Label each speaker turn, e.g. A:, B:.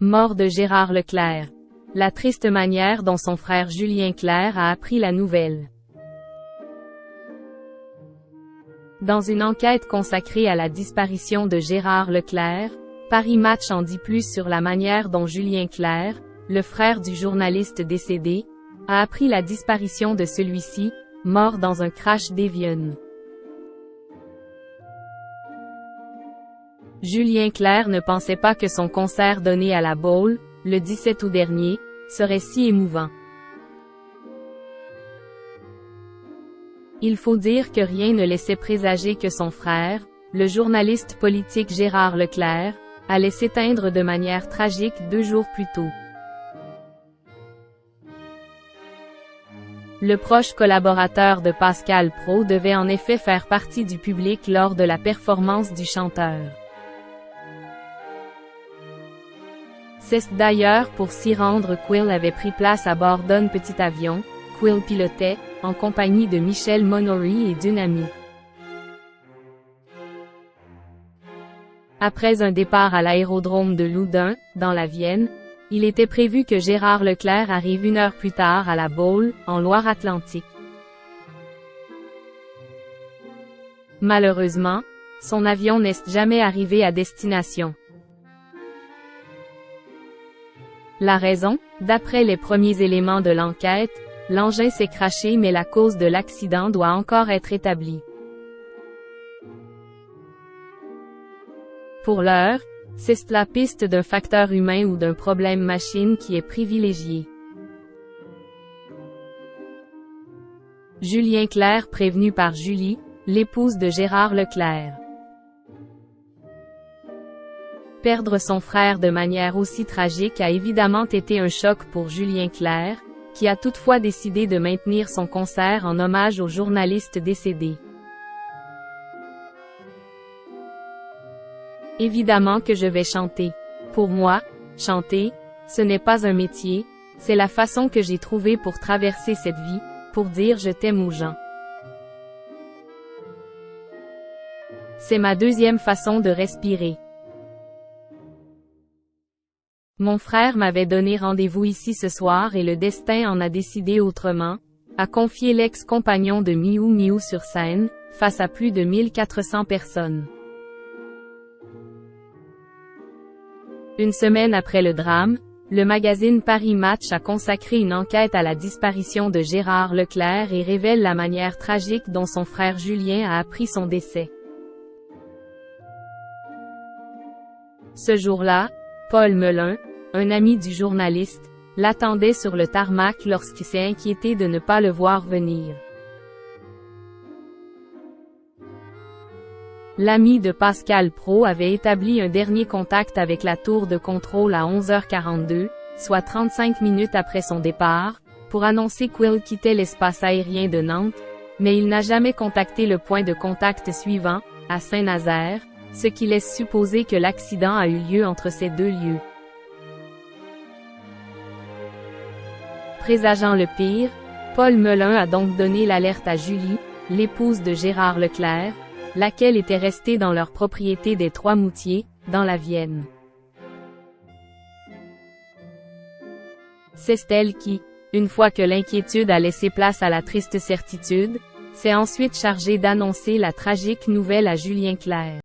A: Mort de Gérard Leclerc. La triste manière dont son frère Julien Clerc a appris la nouvelle. Dans une enquête consacrée à la disparition de Gérard Leclerc, Paris Match en dit plus sur la manière dont Julien Clerc, le frère du journaliste décédé, a appris la disparition de celui-ci, mort dans un crash d'Evian. Julien Clerc ne pensait pas que son concert donné à la Baule, le 17 août dernier, serait si émouvant. Il faut dire que rien ne laissait présager que son frère, le journaliste politique Gérard Leclerc, allait s'éteindre de manière tragique 2 jours plus tôt. Le proche collaborateur de Pascal Praud devait en effet faire partie du public lors de la performance du chanteur. C'est d'ailleurs pour s'y rendre Quill avait pris place à bord d'un petit avion, Quill pilotait, en compagnie de Michel Monory et d'une amie. Après un départ à l'aérodrome de Loudun, dans la Vienne, il était prévu que Gérard Leclerc arrive 1 heure plus tard à la Baule, en Loire-Atlantique. Malheureusement, son avion n'est jamais arrivé à destination. La raison, d'après les premiers éléments de l'enquête, l'engin s'est crashé mais la cause de l'accident doit encore être établie. Pour l'heure, c'est la piste d'un facteur humain ou d'un problème machine qui est privilégiée. Julien Clerc prévenu par Julie, l'épouse de Gérard Leclerc. Perdre son frère de manière aussi tragique a évidemment été un choc pour Julien Clerc, qui a toutefois décidé de maintenir son concert en hommage au journaliste décédé. Évidemment que je vais chanter. Pour moi, chanter, ce n'est pas un métier, c'est la façon que j'ai trouvée pour traverser cette vie, pour dire je t'aime aux gens. C'est ma deuxième façon de respirer. Mon frère m'avait donné rendez-vous ici ce soir et le destin en a décidé autrement, a confié l'ex-compagnon de Miou Miou sur scène, face à plus de 1400 personnes. Une semaine après le drame, le magazine Paris Match a consacré une enquête à la disparition de Gérard Leclerc et révèle la manière tragique dont son frère Julien a appris son décès. Ce jour-là, Paul Melun, un ami du journaliste, l'attendait sur le tarmac lorsqu'il s'est inquiété de ne pas le voir venir. L'ami de Pascal Praud avait établi un dernier contact avec la tour de contrôle à 11h42, soit 35 minutes après son départ, pour annoncer qu'il quittait l'espace aérien de Nantes, mais il n'a jamais contacté le point de contact suivant, à Saint-Nazaire, ce qui laisse supposer que l'accident a eu lieu entre ces 2 lieux. Présageant le pire, Paul Melun a donc donné l'alerte à Julie, l'épouse de Gérard Leclerc, laquelle était restée dans leur propriété des Trois-Moutiers, dans la Vienne. C'est elle qui, une fois que l'inquiétude a laissé place à la triste certitude, s'est ensuite chargée d'annoncer la tragique nouvelle à Julien Clerc.